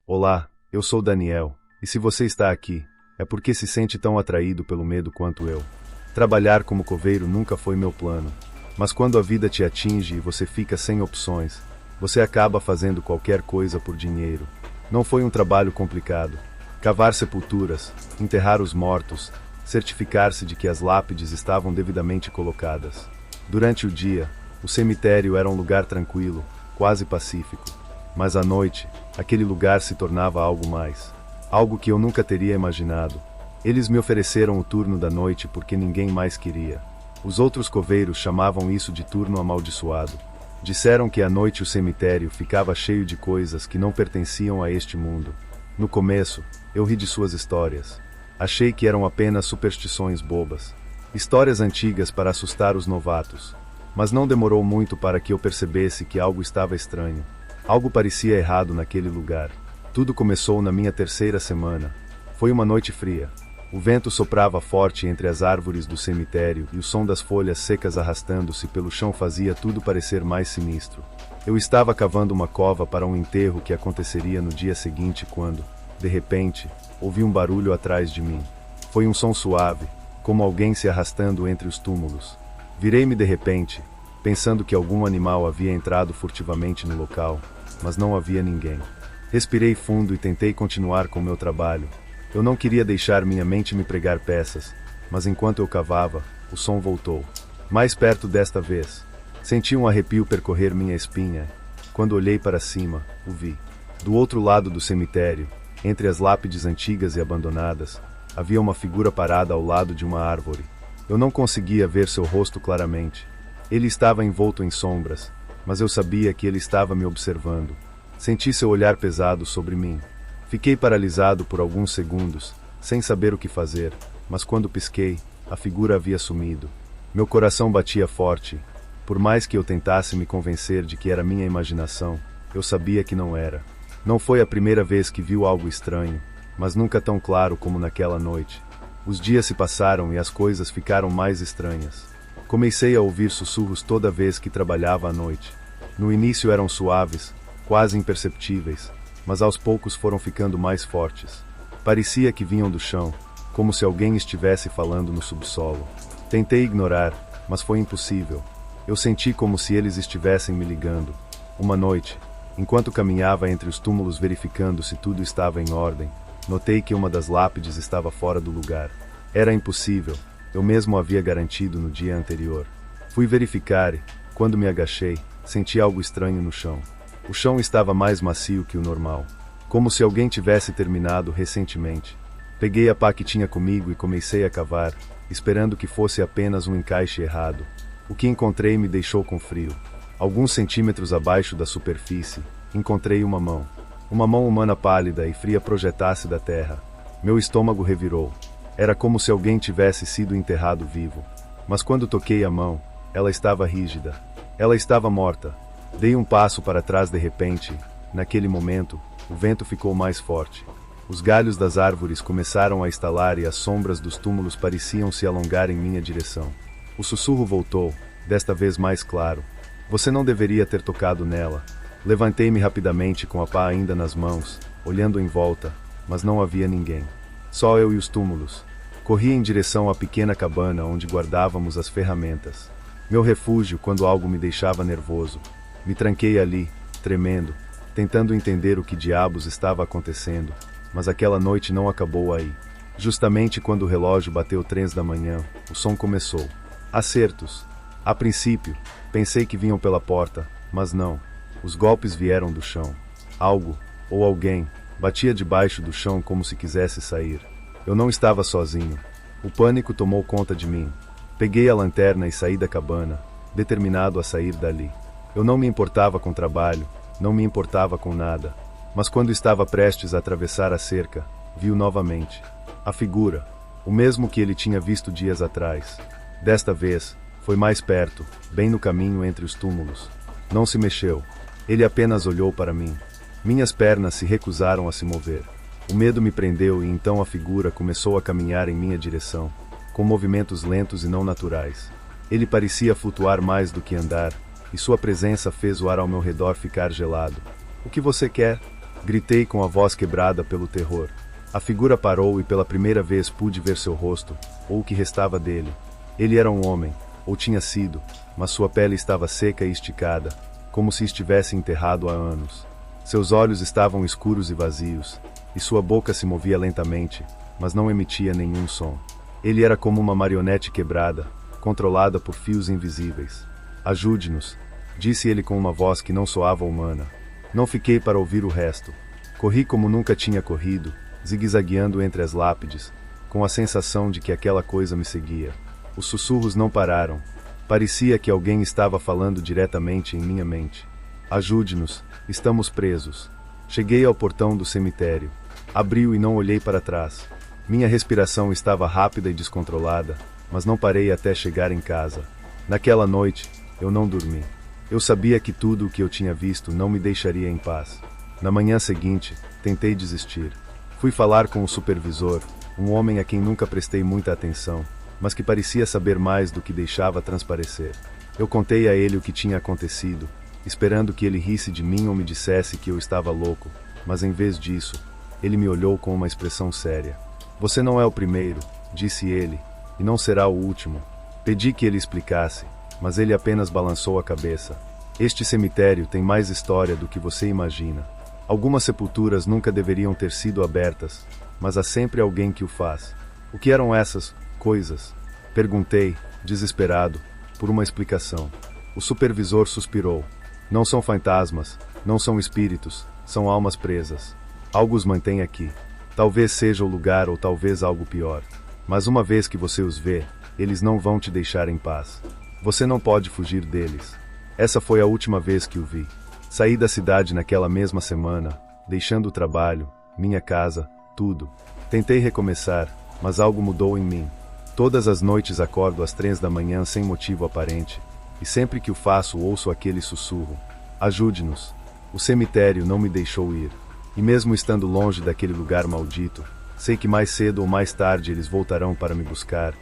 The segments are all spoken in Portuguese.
Olá, eu sou Daniel, e se você está aqui, é porque se sente tão atraído pelo medo quanto eu. Trabalhar como coveiro nunca foi meu plano, mas quando a vida te atinge e você fica sem opções, você acaba fazendo qualquer coisa por dinheiro. Não foi um trabalho complicado. Cavar sepulturas, enterrar os mortos, certificar-se de que as lápides estavam devidamente colocadas. Durante o dia, o cemitério era um lugar tranquilo, quase pacífico. Mas à noite, aquele lugar se tornava algo mais. Algo que eu nunca teria imaginado. Eles me ofereceram o turno da noite porque ninguém mais queria. Os outros coveiros chamavam isso de turno amaldiçoado. Disseram que à noite o cemitério ficava cheio de coisas que não pertenciam a este mundo. No começo, eu ri de suas histórias. Achei que eram apenas superstições bobas. Histórias antigas para assustar os novatos. Mas não demorou muito para que eu percebesse que algo estava estranho. Algo parecia errado naquele lugar. Tudo começou na minha terceira semana. Foi uma noite fria. O vento soprava forte entre as árvores do cemitério e o som das folhas secas arrastando-se pelo chão fazia tudo parecer mais sinistro. Eu estava cavando uma cova para um enterro que aconteceria no dia seguinte quando, de repente, ouvi um barulho atrás de mim. Foi um som suave, como alguém se arrastando entre os túmulos. Virei-me de repente, pensando que algum animal havia entrado furtivamente no local, mas não havia ninguém. Respirei fundo e tentei continuar com meu trabalho. Eu não queria deixar minha mente me pregar peças, mas enquanto eu cavava, o som voltou. Mais perto desta vez. Senti um arrepio percorrer minha espinha. Quando olhei para cima, o vi. Do outro lado do cemitério, entre as lápides antigas e abandonadas, havia uma figura parada ao lado de uma árvore. Eu não conseguia ver seu rosto claramente. Ele estava envolto em sombras, mas eu sabia que ele estava me observando. Senti seu olhar pesado sobre mim. Fiquei paralisado por alguns segundos, sem saber o que fazer, mas quando pisquei, a figura havia sumido. Meu coração batia forte. Por mais que eu tentasse me convencer de que era minha imaginação, eu sabia que não era. Não foi a primeira vez que viu algo estranho, mas nunca tão claro como naquela noite. Os dias se passaram e as coisas ficaram mais estranhas. Comecei a ouvir sussurros toda vez que trabalhava à noite. No início eram suaves, quase imperceptíveis, mas aos poucos foram ficando mais fortes. Parecia que vinham do chão, como se alguém estivesse falando no subsolo. Tentei ignorar, mas foi impossível. Eu senti como se eles estivessem me ligando. Uma noite, enquanto caminhava entre os túmulos verificando se tudo estava em ordem, notei que uma das lápides estava fora do lugar. Era impossível, eu mesmo havia garantido no dia anterior. Fui verificar e, quando me agachei, senti algo estranho no chão. O chão estava mais macio que o normal, como se alguém tivesse terminado recentemente. Peguei a pá que tinha comigo e comecei a cavar, esperando que fosse apenas um encaixe errado. O que encontrei me deixou com frio. Alguns centímetros abaixo da superfície, encontrei uma mão. Uma mão humana pálida e fria projetasse da terra. Meu estômago revirou. Era como se alguém tivesse sido enterrado vivo. Mas quando toquei a mão, ela estava rígida. Ela estava morta. Dei um passo para trás de repente. Naquele momento, o vento ficou mais forte. Os galhos das árvores começaram a estalar e as sombras dos túmulos pareciam se alongar em minha direção. O sussurro voltou, desta vez mais claro. Você não deveria ter tocado nela. Levantei-me rapidamente com a pá ainda nas mãos, olhando em volta, mas não havia ninguém. Só eu e os túmulos. Corri em direção à pequena cabana onde guardávamos as ferramentas. Meu refúgio quando algo me deixava nervoso. Me tranquei ali, tremendo, tentando entender o que diabos estava acontecendo, mas aquela noite não acabou aí. Justamente quando o relógio bateu 3 da manhã, o som começou. Acertos. A princípio, pensei que vinham pela porta, mas não. Os golpes vieram do chão. Algo, ou alguém, batia debaixo do chão como se quisesse sair. Eu não estava sozinho. O pânico tomou conta de mim. Peguei a lanterna e saí da cabana, determinado a sair dali. Eu não me importava com trabalho, não me importava com nada. Mas quando estava prestes a atravessar a cerca, viu novamente. A figura, o mesmo que ele tinha visto dias atrás. Desta vez, foi mais perto, bem no caminho entre os túmulos. Não se mexeu. Ele apenas olhou para mim. Minhas pernas se recusaram a se mover. O medo me prendeu e então a figura começou a caminhar em minha direção, com movimentos lentos e não naturais. Ele parecia flutuar mais do que andar, e sua presença fez o ar ao meu redor ficar gelado. "O que você quer?" Gritei com a voz quebrada pelo terror. A figura parou e pela primeira vez pude ver seu rosto, ou o que restava dele. Ele era um homem, ou tinha sido, mas sua pele estava seca e esticada, como se estivesse enterrado há anos. Seus olhos estavam escuros e vazios, e sua boca se movia lentamente, mas não emitia nenhum som. Ele era como uma marionete quebrada, controlada por fios invisíveis. Ajude-nos, disse ele com uma voz que não soava humana. Não fiquei para ouvir o resto. Corri como nunca tinha corrido, zigue-zagueando entre as lápides, com a sensação de que aquela coisa me seguia. Os sussurros não pararam. Parecia que alguém estava falando diretamente em minha mente. Ajude-nos, estamos presos. Cheguei ao portão do cemitério. Abriu e não olhei para trás. Minha respiração estava rápida e descontrolada, mas não parei até chegar em casa. Naquela noite, eu não dormi. Eu sabia que tudo o que eu tinha visto não me deixaria em paz. Na manhã seguinte, tentei desistir. Fui falar com o supervisor, um homem a quem nunca prestei muita atenção, mas que parecia saber mais do que deixava transparecer. Eu contei a ele o que tinha acontecido, esperando que ele risse de mim ou me dissesse que eu estava louco, mas em vez disso, ele me olhou com uma expressão séria. Você não é o primeiro, disse ele, e não será o último. Pedi que ele explicasse, mas ele apenas balançou a cabeça. Este cemitério tem mais história do que você imagina. Algumas sepulturas nunca deveriam ter sido abertas, mas há sempre alguém que o faz. O que eram essas coisas? Perguntei, desesperado, por uma explicação. O supervisor suspirou. Não são fantasmas, não são espíritos, são almas presas. Algo os mantém aqui. Talvez seja o lugar ou talvez algo pior. Mas uma vez que você os vê, eles não vão te deixar em paz. Você não pode fugir deles. Essa foi a última vez que o vi. Saí da cidade naquela mesma semana, deixando o trabalho, minha casa, tudo. Tentei recomeçar, mas algo mudou em mim. Todas as noites acordo às 3 da manhã sem motivo aparente, e sempre que o faço ouço aquele sussurro. Ajude-nos. O cemitério não me deixou ir. E mesmo estando longe daquele lugar maldito, sei que mais cedo ou mais tarde eles voltarão para me buscar,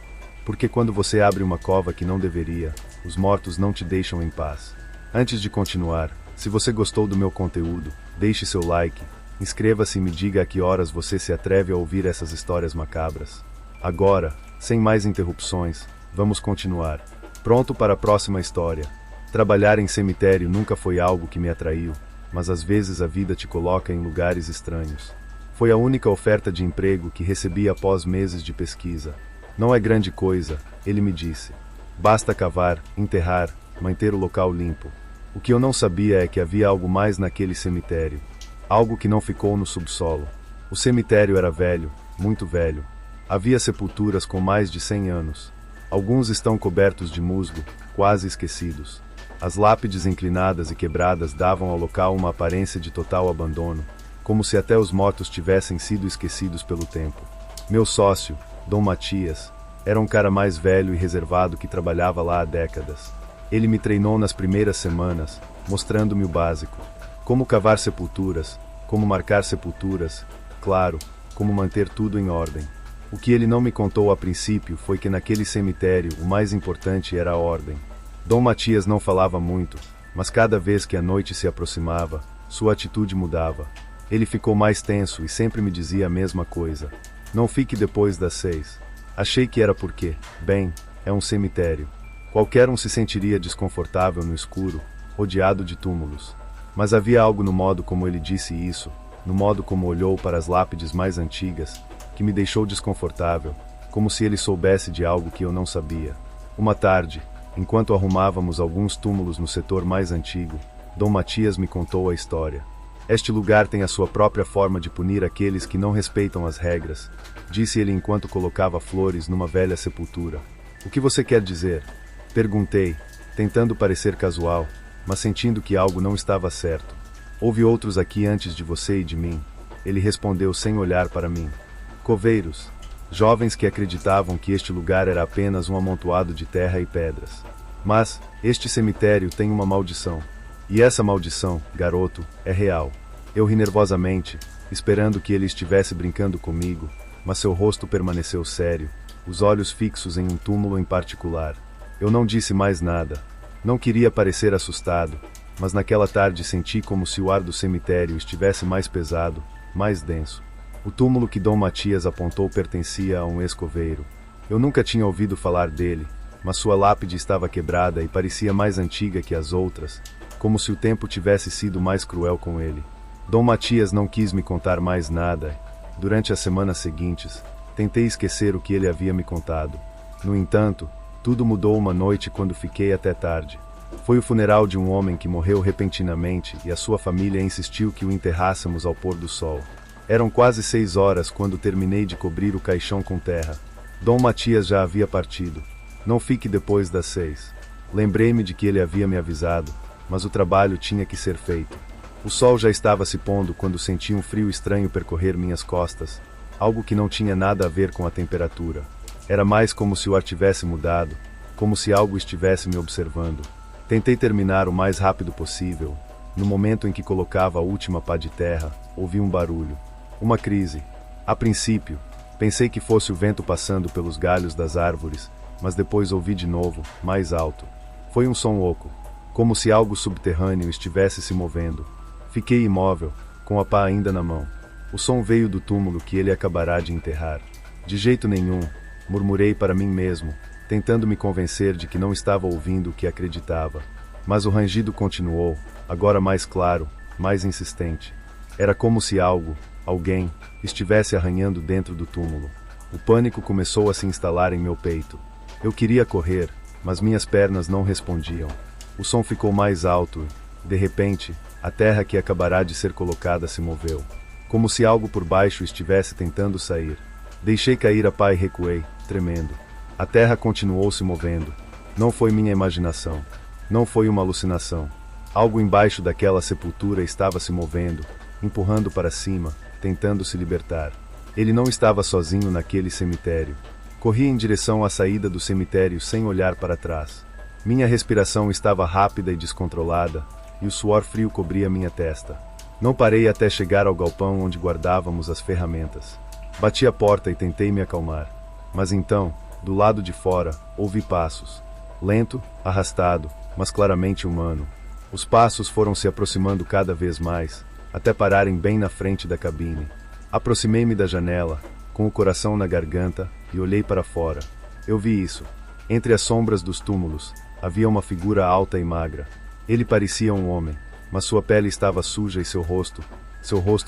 porque quando você abre uma cova que não deveria, os mortos não te deixam em paz. Antes de continuar, se você gostou do meu conteúdo, deixe seu like, inscreva-se e me diga a que horas você se atreve a ouvir essas histórias macabras. Agora, sem mais interrupções, vamos continuar. Pronto para a próxima história. Trabalhar em cemitério nunca foi algo que me atraiu, mas às vezes a vida te coloca em lugares estranhos. Foi a única oferta de emprego que recebi após meses de pesquisa. Não é grande coisa, ele me disse. Basta cavar, enterrar, manter o local limpo. O que eu não sabia é que havia algo mais naquele cemitério. Algo que não ficou no subsolo. O cemitério era velho, muito velho. Havia sepulturas com mais de 100 anos. Alguns estão cobertos de musgo, quase esquecidos. As lápides inclinadas e quebradas davam ao local uma aparência de total abandono, como se até os mortos tivessem sido esquecidos pelo tempo. Meu sócio, Dom Matias, era um cara mais velho e reservado que trabalhava lá há décadas. Ele me treinou nas primeiras semanas, mostrando-me o básico. Como cavar sepulturas, como marcar sepulturas, claro, como manter tudo em ordem. O que ele não me contou a princípio foi que naquele cemitério o mais importante era a ordem. Dom Matias não falava muito, mas cada vez que a noite se aproximava, sua atitude mudava. Ele ficou mais tenso e sempre me dizia a mesma coisa. Não fique depois das 6. Achei que era porque, bem, é um cemitério. Qualquer um se sentiria desconfortável no escuro, rodeado de túmulos. Mas havia algo no modo como ele disse isso, no modo como olhou para as lápides mais antigas, que me deixou desconfortável, como se ele soubesse de algo que eu não sabia. Uma tarde, enquanto arrumávamos alguns túmulos no setor mais antigo, Dom Matias me contou a história. Este lugar tem a sua própria forma de punir aqueles que não respeitam as regras, disse ele enquanto colocava flores numa velha sepultura. O que você quer dizer? Perguntei, tentando parecer casual, mas sentindo que algo não estava certo. Houve outros aqui antes de você e de mim. Ele respondeu sem olhar para mim. Coveiros, jovens que acreditavam que este lugar era apenas um amontoado de terra e pedras. Mas, este cemitério tem uma maldição. E essa maldição, garoto, é real. Eu ri nervosamente, esperando que ele estivesse brincando comigo, mas seu rosto permaneceu sério, os olhos fixos em um túmulo em particular. Eu não disse mais nada. Não queria parecer assustado, mas naquela tarde senti como se o ar do cemitério estivesse mais pesado, mais denso. O túmulo que Dom Matias apontou pertencia a um ex-coveiro. Eu nunca tinha ouvido falar dele, mas sua lápide estava quebrada e parecia mais antiga que as outras, como se o tempo tivesse sido mais cruel com ele. Dom Matias não quis me contar mais nada. Durante as semanas seguintes, tentei esquecer o que ele havia me contado. No entanto, tudo mudou uma noite quando fiquei até tarde. Foi o funeral de um homem que morreu repentinamente e a sua família insistiu que o enterrássemos ao pôr do sol. Eram quase 6 horas quando terminei de cobrir o caixão com terra. Dom Matias já havia partido. Não fique depois das 6. Lembrei-me de que ele havia me avisado, mas o trabalho tinha que ser feito. O sol já estava se pondo quando senti um frio estranho percorrer minhas costas, algo que não tinha nada a ver com a temperatura. Era mais como se o ar tivesse mudado, como se algo estivesse me observando. Tentei terminar o mais rápido possível. No momento em que colocava a última pá de terra, ouvi um barulho. Uma crise. A princípio, pensei que fosse o vento passando pelos galhos das árvores, mas depois ouvi de novo, mais alto. Foi um som oco, como se algo subterrâneo estivesse se movendo. Fiquei imóvel, com a pá ainda na mão. O som veio do túmulo que ele acabará de enterrar. De jeito nenhum, murmurei para mim mesmo, tentando me convencer de que não estava ouvindo o que acreditava. Mas o rangido continuou, agora mais claro, mais insistente. Era como se alguém, estivesse arranhando dentro do túmulo. O pânico começou a se instalar em meu peito. Eu queria correr, mas minhas pernas não respondiam. O som ficou mais alto e, de repente, a terra que acabará de ser colocada se moveu. Como se algo por baixo estivesse tentando sair. Deixei cair a pá e recuei, tremendo. A terra continuou se movendo. Não foi minha imaginação. Não foi uma alucinação. Algo embaixo daquela sepultura estava se movendo, empurrando para cima, tentando se libertar. Ele não estava sozinho naquele cemitério. Corri em direção à saída do cemitério sem olhar para trás. Minha respiração estava rápida e descontrolada, e o suor frio cobria minha testa. Não parei até chegar ao galpão onde guardávamos as ferramentas. Bati a porta e tentei me acalmar. Mas então, do lado de fora, ouvi passos. Lento, arrastado, mas claramente humano. Os passos foram se aproximando cada vez mais, até pararem bem na frente da cabine. Aproximei-me da janela, com o coração na garganta, e olhei para fora. Eu vi isso. Entre as sombras dos túmulos, havia uma figura alta e magra. Ele parecia um homem, mas sua pele estava suja e seu rosto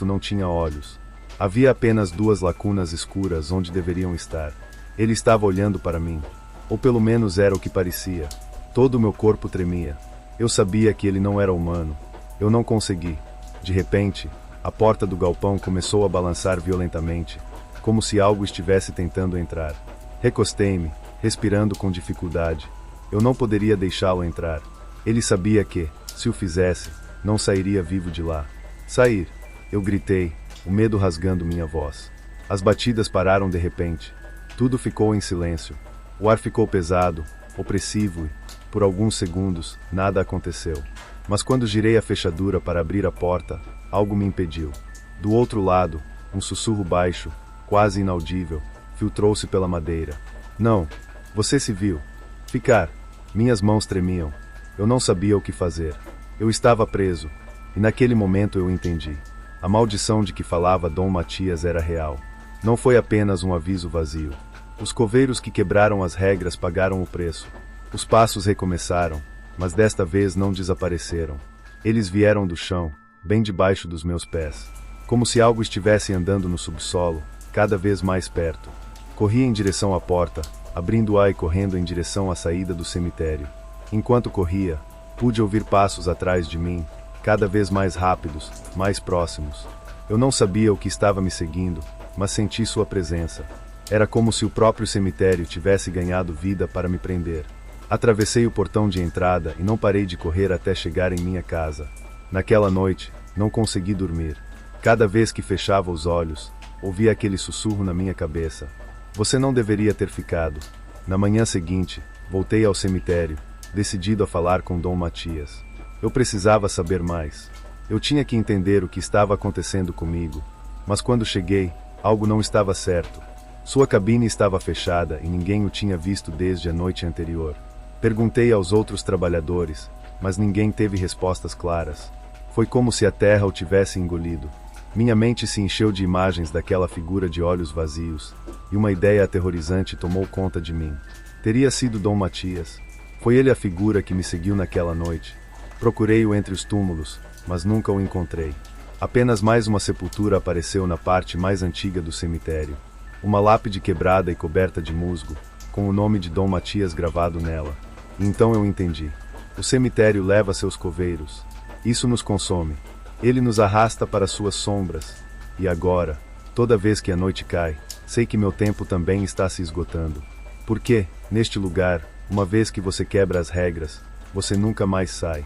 não tinha olhos. Havia apenas 2 lacunas escuras onde deveriam estar. Ele estava olhando para mim. Ou pelo menos era o que parecia. Todo o meu corpo tremia. Eu sabia que ele não era humano. Eu não consegui. De repente, a porta do galpão começou a balançar violentamente, como se algo estivesse tentando entrar. Recostei-me, respirando com dificuldade. Eu não poderia deixá-lo entrar. Ele sabia que, se o fizesse, não sairia vivo de lá. Sair! Eu gritei, o medo rasgando minha voz. As batidas pararam de repente. Tudo ficou em silêncio. O ar ficou pesado, opressivo e, por alguns segundos, nada aconteceu. Mas quando girei a fechadura para abrir a porta, algo me impediu. Do outro lado, um sussurro baixo, quase inaudível, filtrou-se pela madeira. Não, você se viu. Ficar. Minhas mãos tremiam. Eu não sabia o que fazer. Eu estava preso. E naquele momento eu entendi. A maldição de que falava Dom Matias era real. Não foi apenas um aviso vazio. Os coveiros que quebraram as regras pagaram o preço. Os passos recomeçaram, mas desta vez não desapareceram. Eles vieram do chão, bem debaixo dos meus pés. Como se algo estivesse andando no subsolo, cada vez mais perto. Corri em direção à porta, abrindo-a e correndo em direção à saída do cemitério. Enquanto corria, pude ouvir passos atrás de mim, cada vez mais rápidos, mais próximos. Eu não sabia o que estava me seguindo, mas senti sua presença. Era como se o próprio cemitério tivesse ganhado vida para me prender. Atravessei o portão de entrada e não parei de correr até chegar em minha casa. Naquela noite, não consegui dormir. Cada vez que fechava os olhos, ouvia aquele sussurro na minha cabeça. Você não deveria ter ficado. Na manhã seguinte, voltei ao cemitério, decidido a falar com Dom Matias. Eu precisava saber mais. Eu tinha que entender o que estava acontecendo comigo. Mas quando cheguei, algo não estava certo. Sua cabine estava fechada e ninguém o tinha visto desde a noite anterior. Perguntei aos outros trabalhadores, mas ninguém teve respostas claras. Foi como se a terra o tivesse engolido. Minha mente se encheu de imagens daquela figura de olhos vazios, e uma ideia aterrorizante tomou conta de mim. Teria sido Dom Matias. Foi ele a figura que me seguiu naquela noite. Procurei-o entre os túmulos, mas nunca o encontrei. Apenas mais uma sepultura apareceu na parte mais antiga do cemitério. Uma lápide quebrada e coberta de musgo, com o nome de Dom Matias gravado nela. E então eu entendi. O cemitério leva seus coveiros. Isso nos consome. Ele nos arrasta para suas sombras. E agora, toda vez que a noite cai, sei que meu tempo também está se esgotando. Porque, neste lugar, uma vez que você quebra as regras, você nunca mais sai.